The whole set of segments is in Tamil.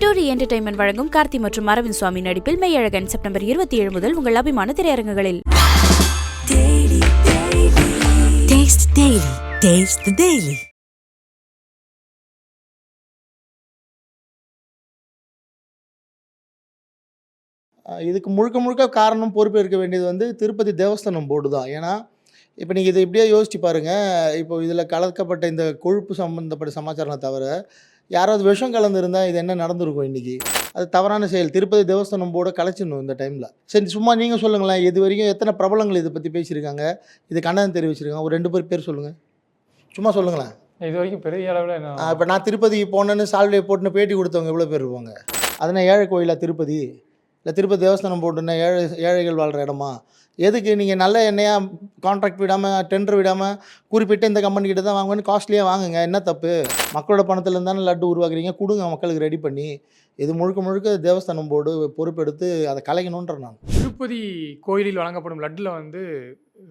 டூரி என்டர்டைன்மெண்ட் வழங்கும் கார்த்தி மற்றும் அரவிந்த் சுவாமி நடிப்பில் மெய்யழகன் செப்டம்பர் 27 முதல் உங்கள் அபிமான திரையரங்குகளில். இதுக்கு முழுக்க முழுக்க காரணம் பொறுப்பு இருக்க வேண்டியது வந்து திருப்பதி தேவஸ்தானம் போர்டு தான். ஏன்னா இப்போ நீங்கள் இதை இப்படியே யோசிச்சு பாருங்கள். இப்போ இதில் கலக்கப்பட்ட இந்த கொழுப்பு சம்மந்தப்பட்ட சமாச்சாரம் தவிர யாராவது விஷம் கலந்துருந்தால் இது என்ன நடந்திருக்கும் இன்றைக்கி? அது தவறான செயல். திருப்பதி தேவஸ்தானம் போர்டை கலைச்சிடணும் இந்த டைமில். சரி, சும்மா நீங்கள் சொல்லுங்களேன், இது வரைக்கும் எத்தனை பிரபலங்கள் இதை பற்றி பேசியிருக்காங்க, இது கண்டனம் தெரிவிச்சிருக்காங்க? ஒரு 2 பேர் சொல்லுங்கள், சும்மா சொல்லுங்களேன். இது வரைக்கும் பெரிய அளவில் இப்போ நான் திருப்பதிக்கு போனேன்னு சால்வையை போட்டுன்னு பேட்டி கொடுத்தவங்க எவ்வளோ பேர் இருப்பாங்க? அதனால் ஏழை கோயிலாக திருப்பதி? இல்லை திருப்பதி தேவஸ்தானம் போட்டுன்னா ஏழைகள் வாழ்கிற இடமா? எதுக்கு நீங்கள் நல்ல எண்ணெயாக கான்ட்ராக்ட் விடாமல், டெண்டர் விடாமல், குறிப்பிட்ட இந்த கம்பெனிக்கிட்ட தான் வாங்குவேன்னு காஸ்ட்லியாக வாங்குங்க. என்ன தப்பு? மக்களோட பணத்தில் தானே லட்டு உருவாக்குறீங்க, கொடுங்க மக்களுக்கு ரெடி பண்ணி. இது முழுக்க முழுக்க தேவஸ்தானம் போர்டு பொறுப்பெடுத்து அதை கலைக்கணுன்ற நான். திருப்பதி கோயிலில் வழங்கப்படும் லட்டில்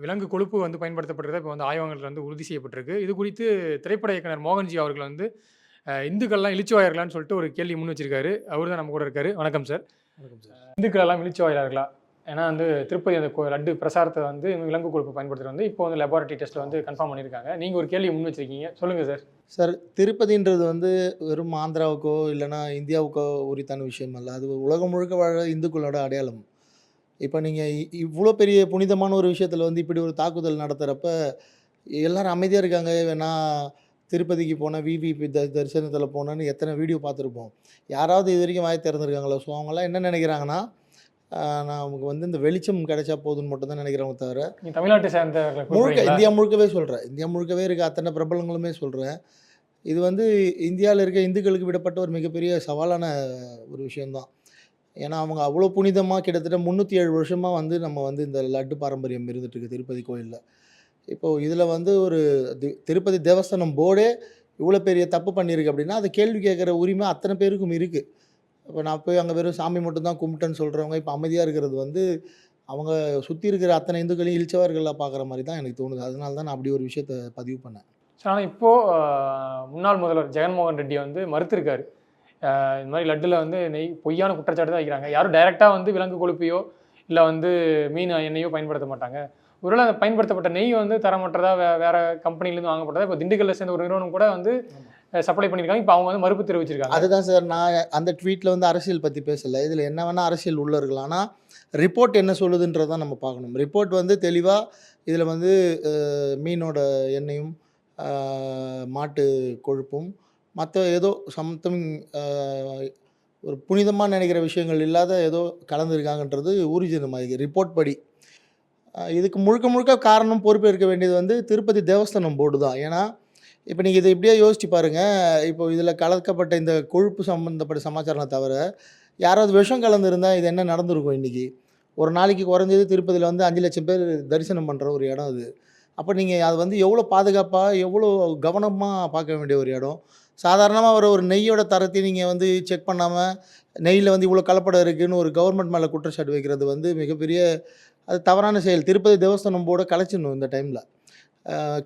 விலங்கு கொழுப்பு பயன்படுத்தப்படுறத இப்போ ஆய்வகங்கள் உறுதி செய்யப்பட்டிருக்கு. இது குறித்து திரைப்பட இயக்குனர் மோகன்ஜி அவர்கள் இந்துக்கள்லாம் இளிச்சுவாயர்களான்னு சொல்லிட்டு ஒரு கேள்வி முன் வச்சிருக்காரு. அவர் தான் நம்ம கூட இருக்காரு. வணக்கம் சார். இந்துக்கள் எல்லாம் இளிச்சுவாயர்களா? ஏன்னா திருப்பதி அந்த லட்டு பிரசாரத்தை விலங்கு கொழுப்பு பயன்படுத்துறது இப்போ லெபார்ட்டரி டெஸ்ட்டில் கன்ஃபார்ம் பண்ணியிருக்காங்க. நீங்கள் ஒரு கேள்வி முன் வச்சிருக்கீங்க, சொல்லுங்கள் சார். சார், திருப்பதின்றது வெறும் ஆந்திராவுக்கோ இல்லைனா இந்தியாவுக்கோ உரித்தான விஷயம் அல்ல. அது உலகம் முழுக்க வாழ இந்துக்களோட அடையாளம். இப்போ நீங்கள் இவ்வளோ பெரிய புனிதமான ஒரு விஷயத்தில் இப்படி ஒரு தாக்குதல் நடத்துகிறப்ப எல்லோரும் அமைதியாக இருக்காங்க. வேணா திருப்பதிக்கு போனால் விவிபி தரிசனத்தில் போனோன்னு எத்தனை வீடியோ பார்த்துருப்போம். யாராவது இது வரைக்கும் வாய் திறந்துருக்காங்களோ? ஸோ அவங்களாம் என்ன நினைக்கிறாங்கன்னா, நமக்கு இந்த வெளிச்சம் கிடைச்சா போதுன்னு மட்டும் தான் நினைக்கிறவங்க தவிர, தமிழ்நாட்டை சேர்ந்த முழுக்க இந்தியா முழுக்கவே சொல்கிறேன், இந்தியா முழுக்கவே இருக்க அத்தனை பிரபலங்களுமே சொல்கிறேன், இது இந்தியாவில் இருக்க இந்துக்களுக்கு விடப்பட்ட ஒரு மிகப்பெரிய சவாலான ஒரு விஷயந்தான். ஏன்னா அவங்க அவ்வளோ புனிதமாக கிட்டத்தட்ட 307 வருஷமாக நம்ம இந்த லட்டு பாரம்பரியம் இருந்துகிட்ருக்கு திருப்பதி கோயிலில். இப்போது இதில் ஒரு திருப்பதி தேவஸ்தானம் போர்டே இவ்வளோ பெரிய தப்பு பண்ணியிருக்கு அப்படின்னா, அதை கேள்வி கேட்குற உரிமை அத்தனை பேருக்கும் இருக்குது. இப்போ நான் போய் அங்கே வெறும் சாமி மட்டும்தான் கும்பிட்டேன்னு சொல்கிறவங்க இப்போ அமைதியாக இருக்கிறது அவங்க சுற்றி இருக்கிற அத்தனை இந்துக்களையும் இழிச்சவர்களாக பார்க்குற மாதிரி தான் எனக்கு தோணுது. அதனால தான் நான் அப்படி ஒரு விஷயத்தை பதிவு பண்ணேன். ஆனால் இப்போது முன்னாள் முதல்வர் ஜெகன்மோகன் ரெட்டி மறுத்திருக்காரு. இந்த மாதிரி லட்டில் நெய் பொய்யான குற்றச்சாட்டு தான் வைக்கிறாங்க. யாரும் டைரெக்டாக விலங்கு கொழுப்பையோ இல்லை மீன் எண்ணெயோ பயன்படுத்த மாட்டாங்க. ஒருவேளை அந்த பயன்படுத்தப்பட்ட நெய் தரமற்றதாக வேறு கம்பெனிலேருந்து வாங்கப்பட்டதா இப்போ திண்டுக்கல்ல சேர்ந்த ஒரு நிறுவனம் கூட சப்ளை பண்ணியிருக்காங்க. இப்போ அவங்க மறுப்பு தெரிவிச்சிருக்காங்க. அதுதான் சார், நான் அந்த ட்வீட்டில் அரசியல் பற்றி பேசலை. இதில் என்ன வேணால் அரசியல் உள்ள இருக்கலாம். ஆனால் ரிப்போர்ட் என்ன சொல்லுதுன்றதான் நம்ம பார்க்கணும். ரிப்போர்ட் தெளிவாக இதில் மீனோட எண்ணெயும் மாட்டு கொழுப்பும் மற்ற ஏதோ சம்திங் ஒரு புனிதமாக நினைக்கிற விஷயங்கள் இல்லாத ஏதோ கலந்துருக்காங்கன்றது ஊர்ஜிதமாக ரிப்போர்ட் படி. இதுக்கு முழுக்க முழுக்க காரணம் பொறுப்பு இருக்க வேண்டியது திருப்பதி தேவஸ்தானம் போர்டு தான். ஏன்னா இப்போ நீங்கள் இதை இப்படியே யோசிச்சு பாருங்கள். இப்போ இதில் கலக்கப்பட்ட இந்த கொழுப்பு சம்மந்தப்பட்ட சமாச்சாரம் தவிர யாராவது விஷம் கலந்துருந்தால் இது என்ன நடந்திருக்கும் இன்றைக்கி? ஒரு நாளைக்கு குறைஞ்சது திருப்பதியில் 5 லட்சம் பேர் தரிசனம் பண்ணுற ஒரு இடம் அது. அப்போ நீங்கள் அது எவ்வளோ பாதுகாப்பாக எவ்வளோ கவனமாக பார்க்க வேண்டிய ஒரு இடம். சாதாரணமாக ஒரு நெய்யோட தரத்தை நீங்கள் செக் பண்ணாமல் நெய்யில் இவ்வளோ கலப்படம் இருக்குதுன்னு ஒரு கவர்மெண்ட் மேலே குற்றச்சாட்டு வைக்கிறது மிகப்பெரிய அது தவறான செயல். திருப்பதி தேவஸ்தானம் போர்டை கலைச்சிடணும் இந்த டைமில்.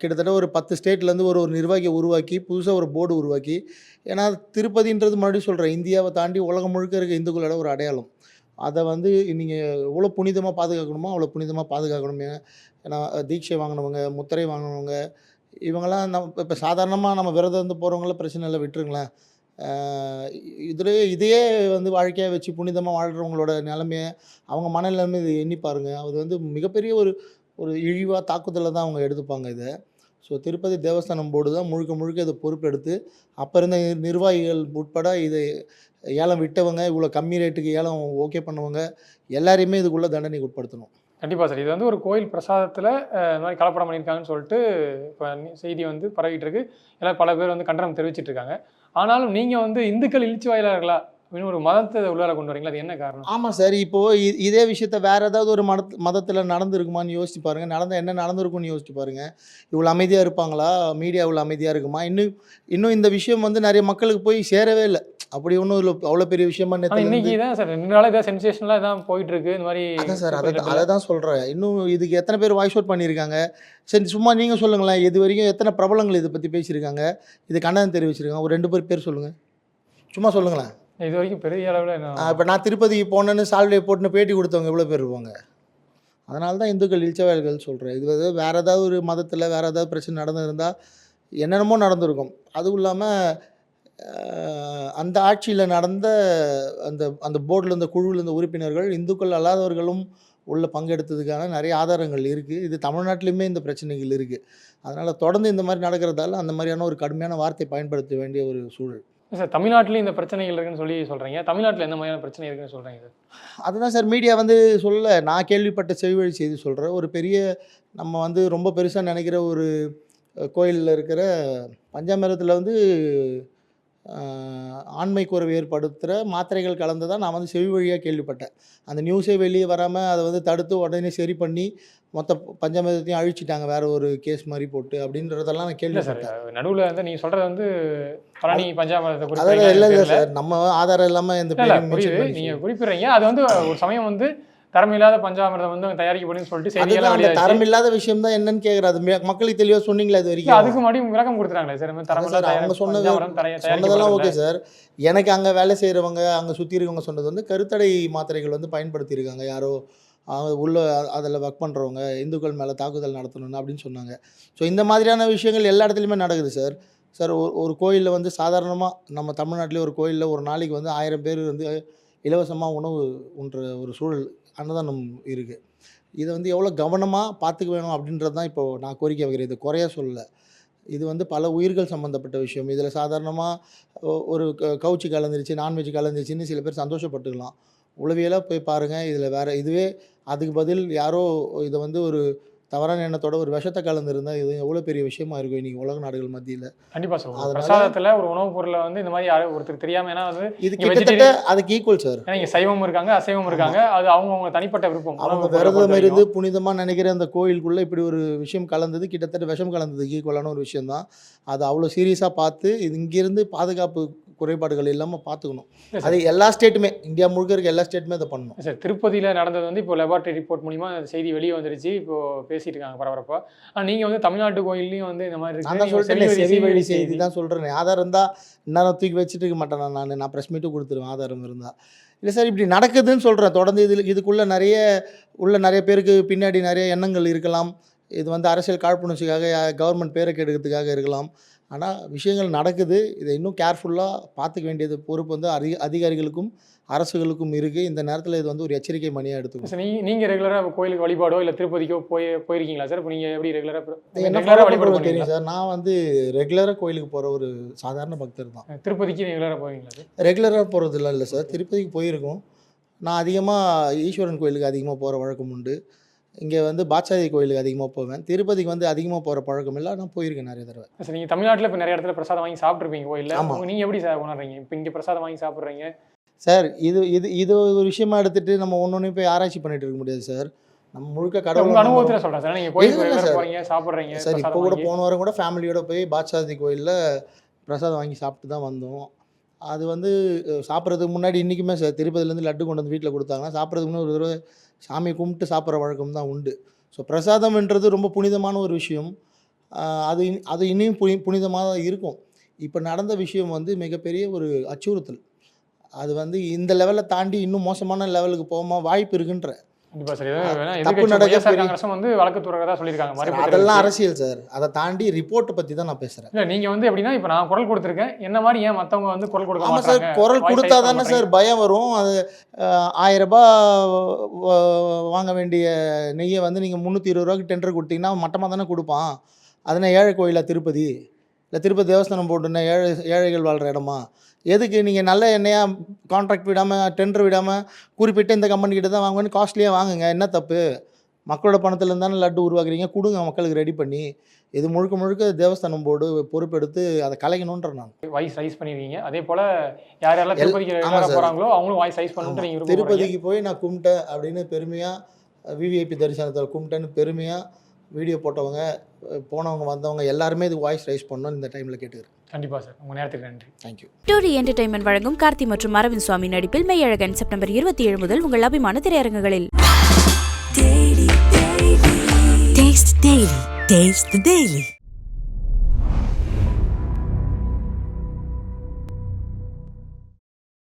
கிட்டத்தட்ட ஒரு 10 ஸ்டேட்லேருந்து ஒரு நிர்வாகியை உருவாக்கி புதுசாக ஒரு போர்டு உருவாக்கி. ஏன்னா திருப்பதின்றது மறுபடியும் சொல்கிறேன், இந்தியாவை தாண்டி உலகம் முழுக்க இருக்க இந்துக்களோட ஒரு அடையாளம். அதை நீங்கள் எவ்வளோ புனிதமாக பாதுகாக்கணுமோ அவ்வளோ புனிதமாக பாதுகாக்கணுமே. ஏன்னா தீட்சை வாங்கினவங்க, முத்திரை வாங்கினவங்க, இவங்கெல்லாம் இப்போ சாதாரணமாக நம்ம விரதம் போகிறவங்கள பிரச்சனை இல்லை, விட்டுருங்களேன். இதையே வாழ்க்கையாக வச்சு புனிதமாக வாழ்கிறவங்களோட நிலைமையை, அவங்க மனநிலைமை இதை எண்ணி பாருங்கள். அது மிகப்பெரிய ஒரு இழிவாக தாக்குதலை தான் அவங்க எடுத்துப்பாங்க இதை. ஸோ திருப்பதி தேவஸ்தானம் போர்டு தான் முழுக்க முழுக்க இதை பொறுப்பெடுத்து அப்போ இருந்த நிர்வாகிகள் உட்பட இதை ஏலம் விட்டவங்க, இவ்வளோ கம்மி ரேட்டுக்கு ஏலம் ஓகே பண்ணவங்க எல்லாரையுமே இதுக்குள்ளே தண்டனைக்கு உட்படுத்தணும். கண்டிப்பாக சார். இது ஒரு கோயில் பிரசாதத்தில் இந்த மாதிரி கலப்படம் பண்ணியிருக்காங்கன்னு சொல்லிட்டு இப்போ செய்தி பரவிட்டு இருக்கு. எல்லாம் பல பேர் கண்டனம் தெரிவிச்சிட்டு இருக்காங்க. ஆனாலும் நீங்கள் இந்துக்கள் இழிச்சு வாயிலார்களா அப்படின்னு ஒரு மதத்தை உள்ளார கொண்டு வரீங்களா? அது என்ன காரணம்? ஆமாம் சார், இப்போது இதே விஷயத்த வேறு ஏதாவது ஒரு மதத்தில் நடந்துருக்குமான்னு யோசிச்சு பாருங்கள். என்ன நடந்திருக்குன்னு யோசிச்சு பாருங்கள். இவ்வளோ அமைதியாக இருப்பாங்களா? மீடியா இவ்வளோ அமைதியாக இருக்குமா? இன்னும் இந்த விஷயம் நிறைய மக்களுக்கு போய் சேரவே இல்லை. அப்படி ஒன்றும் இல்லை, அவ்வளோ பெரிய விஷயமா இன்னைக்கு தான் சார் 2 நாளாக இதான் சென்சேஷனலாக தான் போயிட்டுருக்கு இந்த மாதிரி. அதான் சார், அதை தான் சொல்கிறேன். இன்னும் இதுக்கு எத்தனை பேர் வாய்ஸ் அவுட் பண்ணியிருக்காங்க? சரி, சும்மா நீங்கள் சொல்லுங்களேன், இது வரைக்கும் எத்தனை பிரபலங்கள் இதை பற்றி பேசியிருக்காங்க, இது கண்டனம் தெரிவிச்சிருக்காங்க? ஒரு 2 பேர் சொல்லுங்கள், சும்மா சொல்லுங்களேன். இது வரைக்கும் பெரிய அளவில் இப்போ நான் திருப்பதிக்கு போனேன்னு சால்வையை போட்டுன்னு பேட்டி கொடுத்தவங்க எவ்வளோ பேர் இருப்பாங்க. அதனால தான் இந்துக்கள் இளிச்சவாயர்கள் சொல்கிறேன். இது வந்து வேறு ஏதாவது ஒரு மதத்தில் வேறு ஏதாவது பிரச்சனை நடந்திருந்தால் என்னென்னமோ நடந்திருக்கும். அதுவும் இல்லாமல் அந்த ஆட்சியில் நடந்த அந்த அந்த போர்டில் இருந்த குழுவில் இருந்த உறுப்பினர்கள் இந்துக்கள் அல்லாதவர்களும் உள்ள பங்கெடுத்ததுக்கான நிறைய ஆதாரங்கள் இருக்குது. இது தமிழ்நாட்டிலையுமே இந்த பிரச்சனைகள் இருக்குது. அதனால் தொடர்ந்து இந்த மாதிரி நடக்கிறதால அந்த மாதிரியான ஒரு கடுமையான வார்த்தை பயன்படுத்த வேண்டிய ஒரு சூழல். சார் தமிழ்நாட்டிலையும் இந்த பிரச்சனைகள் இருக்குன்னு சொல்லி சொல்கிறீங்க. தமிழ்நாட்டில் எந்த மாதிரியான பிரச்சனை இருக்குன்னு சொல்கிறீங்க சார்? அதுதான் சார் மீடியா வந்து சொல்ல நான் கேள்விப்பட்ட செவிவழி செய்தி சொல்கிறேன். ஒரு பெரிய நம்ம வந்து ரொம்ப பெருசாக நினைக்கிற ஒரு கோயிலில் இருக்கிற பஞ்சாமிரத்தில் வந்து ஆண்மை குறைவு ஏற்படுத்துகிற மாத்திரைகள் கலந்து நான் வந்து செவி வழியாக கேள்விப்பட்டேன். அந்த நியூஸே வெளியே வராமல் அதை வந்து தடுத்து உடனே சரி பண்ணி மொத்த பஞ்சாமிரத்தையும் அழிச்சிட்டாங்க வேற ஒரு கேஸ் மாதிரி போட்டு அப்படின்றதெல்லாம் நான் கேள்விப்பட்டேன். நடுவில் வந்து நீங்கள் சொல்கிறது வந்து பழனி பஞ்சாமிரத்தை அதாவது இல்லை சார், நம்ம ஆதாரம் இல்லாமல் இந்த நீங்கள் குறிப்பிடுறீங்க. அது வந்து ஒரு சமயம் வந்து தரமில்லாத பஞ்சாமிரதம் வந்து தயாரிக்கப்படுன்னு சொல்லிட்டு தரமில்லாத விஷயம் தான் என்னன்னு கேட்குறாரு. மக்களுக்கு தெளிவாக சொன்னீங்களா இது வரைக்கும்? அதுக்கு முன்னாடி விளக்கம் கொடுத்துறாங்களே சார். அவங்க சொன்னதெல்லாம் ஓகே சார். எனக்கு அங்கே வேலை செய்கிறவங்க அங்கே சுற்றி இருக்கவங்க சொன்னது வந்து கருத்தடை மாத்திரைகள் வந்து பயன்படுத்தியிருக்காங்க யாரோ உள்ள அதில் ஒர்க் பண்ணுறவங்க இந்துக்கள் மேலே தாக்குதல் நடத்தணும்னு அப்படின்னு சொன்னாங்க. ஸோ இந்த மாதிரியான விஷயங்கள் எல்லா இடத்துலையுமே நடக்குது சார். சார் ஒரு கோயிலில் வந்து சாதாரணமாக நம்ம தமிழ்நாட்டிலே ஒரு கோயிலில் ஒரு நாளைக்கு வந்து 1000 பேர் வந்து இலவசமாக உணவு உண்ற ஒரு சூழல் அன்னதானம் இருக்குது. இதை வந்து எவ்வளோ கவனமாக பார்த்துக்க வேணும் அப்படின்றது தான் இப்போது நான் கோரிக்கை வைக்கிறேன். இது குறைய சொல்லலை. இது வந்து பல உயிர்கள் சம்மந்தப்பட்ட விஷயம். இதில் சாதாரணமாக ஒரு கவுச்சி கலந்துருச்சு நான்வெஜ் கலந்துருச்சுன்னு சில பேர் சந்தோஷப்பட்டுக்கலாம். உளவியலாக போய் பாருங்கள். இதில் வேறு இதுவே அதுக்கு பதில் யாரோ இதை வந்து ஒரு தவறான எண்ணத்தோட ஒரு விஷத்தை கலந்துருந்தால் இது எவ்வளோ பெரிய விஷயமா இருக்கும் இன்றைக்கி உலக நாடுகள் மத்தியில். கண்டிப்பாக சார். பிரசாதத்தில் ஒரு உணவுப் பொருளை வந்து இந்த மாதிரி ஒருத்தர் தெரியாமல், ஏன்னா வந்து இது கிட்டத்தட்ட அதுக்கு ஈக்குவல் சார். இங்கே சைவம் இருக்காங்க அசைவம் இருக்காங்க, அது அவங்க தனிப்பட்ட விருப்பம். அவங்க விரதம் இருந்து புனிதமாக நினைக்கிற அந்த கோயிலுக்குள்ளே இப்படி ஒரு விஷயம் கலந்தது கிட்டத்தட்ட விஷம் கலந்ததுக்கு ஈக்குவலான ஒரு விஷயந்தான். அது அவ்வளோ சீரியஸாக பார்த்து இது இங்கேருந்து பாதுகாப்பு குறைபாடுகள் இல்லாமல் பார்த்துக்கணும். அது எல்லா ஸ்டேட்டுமே இந்தியா முழுக்க இருக்க எல்லா ஸ்டேட்டுமே அதை பண்ணணும் சார். திருப்பதியில் நடந்தது வந்து இப்போ லெபார்ட்டரி ரிப்போர்ட் மூலிமா செய்தி வெளியே வந்துருச்சு. இப்போது பேசிட்டு இருக்காங்க பரபரப்பாக. ஆனால் நீங்கள் வந்து தமிழ்நாட்டு கோயில்லையும் வந்து இந்த மாதிரி நான் தான் சொல்லிட்டு செவிவழி செய்தி தான் சொல்கிறேன். ஆதாரம் இருந்தால் இன்னும் தூக்கி வச்சுட்டு இருக்க மாட்டேன். நான் ப்ரெஸ் மீட்டும் கொடுத்துருவேன் ஆதாரம் இருந்தால். இல்லை சார் இப்படி நடக்குதுன்னு சொல்கிறேன். தொடர்ந்து இதுக்குள்ளே நிறைய பேருக்கு பின்னாடி நிறைய எண்ணங்கள் இருக்கலாம். இது வந்து அரசியல் காழ்ப்புணர்ச்சிக்காக கவர்மெண்ட் பேரை கெடுக்கிறதுக்காக இருக்கலாம். ஆனால் விஷயங்கள் நடக்குது. இதை இன்னும் கேர்ஃபுல்லாக பார்த்துக்க வேண்டியது பொறுப்பு வந்து அதிகாரிகளுக்கும் அரசுகளுக்கும் இருக்குது. இந்த நேரத்தில் இது வந்து ஒரு எச்சரிக்கை மணியாக எடுத்துக்கணும். சார் நீங்கள் ரெகுலராக கோயிலுக்கு வழிபாடோ இல்லை திருப்பதிக்கோ போயிருக்கீங்களா சார்? இப்போ நீங்கள் எப்படி ரெகுலராக வழிபாடு தெரியும் சார். நான் வந்து ரெகுலராக கோயிலுக்கு போகிற ஒரு சாதாரண பக்தர் தான். திருப்பதிக்கு ரெகுலராக போவீங்களா சார்? ரெகுலராக போகிறதுலாம் இல்லை சார். திருப்பதிக்கு போயிருக்கோம். நான் அதிகமாக ஈஸ்வரன் கோயிலுக்கு அதிகமாக போகிற வழக்கம் உண்டு. இங்கே வந்து பாட்சாதி கோயிலுக்கு அதிகமாக போவேன். திருப்பதிக்கு வந்து அதிகமாக போகிற பழக்கம் இல்லை. நான் போயிருக்கேன் நிறைய தடவை. சார் நீங்கள் தமிழ்நாட்டில் இப்போ நிறைய இடத்துல பிரசாதம் வாங்கி சாப்பிட்ருப்பீங்க கோயிலில். ஆமாம். நீங்கள் எப்படி சார் உணர்றீங்க இப்போ இங்கே பிரசாதம் வாங்கி சாப்பிட்றீங்க? சார் இது ஒரு விஷயமா எடுத்துகிட்டு நம்ம ஒன்று போய் ஆராய்ச்சி பண்ணிட்டு இருக்க முடியாது சார். நம்ம முழுக்க கடவுள் அனுபவத்தில் சொல்கிறேன் சார். நீங்கள் கோயிலுக்கு போகிறீங்க சாப்பிட்றீங்க சார். இப்போ கூட போன வாரம் கூட ஃபேமிலியோட போய் பாட்சாதி கோயிலில் பிரசாதம் வாங்கி சாப்பிட்டு தான் வந்தோம். அது வந்து சாப்பிட்றதுக்கு முன்னாடி இன்றைக்குமே சார் திருப்பதிலேருந்து லட்டு கொண்டு வந்து வீட்டில் கொடுத்தாங்கன்னா சாப்பிட்றதுக்கு முன்னாடி ஒரு தடவை சாமியை கும்பிட்டு சாப்பிட்ற வழக்கம் தான் உண்டு. ஸோ பிரசாதம்ன்றது ரொம்ப புனிதமான ஒரு விஷயம். அது இன்னும் புனிதமாக தான் இருக்கும். இப்போ நடந்த விஷயம் வந்து மிகப்பெரிய ஒரு அச்சுறுத்தல். அது வந்து இந்த லெவலில் தாண்டி இன்னும் மோசமான லெவலுக்கு போகாம வாய்ப்பு இருக்குன்ற அதெல்லாம் அரசியல் சார். அதை தாண்டி ரிப்போர்ட்டை பற்றி தான் நான் பேசுகிறேன். இல்லை நீங்கள் வந்து எப்படின்னா இப்போ நான் குரல் கொடுத்துருக்கேன் என்ன மாதிரி ஏன் மற்றவங்க வந்து குரல் கொடுக்க மாட்டாங்க? சார் குரல் கொடுத்தா தானே சார் பயம் வரும். அது 1000 ரூபாய் வாங்க வேண்டிய நெய்யை வந்து நீங்கள் 320 ரூபாய்க்கு டெண்டர் கொடுத்தீங்கன்னா மட்டமாக தானே கொடுப்பான். அதுனா ஏழை கோயிலா திருப்பதி? இல்லை திருப்பதி தேவஸ்தானம் போட்டுன்னா ஏழைகள் வாழ்கிற இடமா? எதுக்கு நீங்கள் நல்ல எண்ணெயாக கான்ட்ராக்ட் விடாமல் டெண்டர் விடாமல் குறிப்பிட்ட இந்த கம்பெனிக்கிட்ட தான் வாங்குவேன்னு காஸ்ட்லியாக வாங்குங்க. என்ன தப்பு? மக்களோட பணத்துலேருந்து தானே லட்டு உருவாக்குறீங்க. கொடுங்க மக்களுக்கு ரெடி பண்ணி. இது முழுக்க தேவஸ்தானம் போர்டு பொறுப்பெடுத்து அதை கலைக்கணுன்ற நான் வாய்ஸ் ரைஸ் பண்ணிருக்கீங்க. அதே போல் யாரெல்லாம் திருப்பதிக்கு போகிறாங்களோ அவங்களும் வாய்ஸ் ரைஸ் பண்ணிட்டு நீங்கள் திருப்பதிக்கு போய் நான் கும்பிட்டேன் அப்படின்னு பெருமையாக விவிஐபி தரிசனத்தில் கும்பிட்டேன்னு பெருமையாக வீடியோ போட்டவங்க போனவங்க வந்தவங்க எல்லாருமே இது வாய்ஸ் ரைஸ் பண்ணணும்னு இந்த டைமில் கேட்டுக்கிறேன். கண்டிப்பாக சார். உங்கள் நேரத்துக்கு நன்றி. தேங்க்யூ. டூரி என்டர்டைன்மெண்ட் வழங்கும் கார்த்தி மற்றும் அரவிந்த் சுவாமி நடிப்பில் மெய்யழகன் செப்டம்பர் 27 முதல் உங்கள் அபிமான திரையரங்குகளில். Taste the Daily.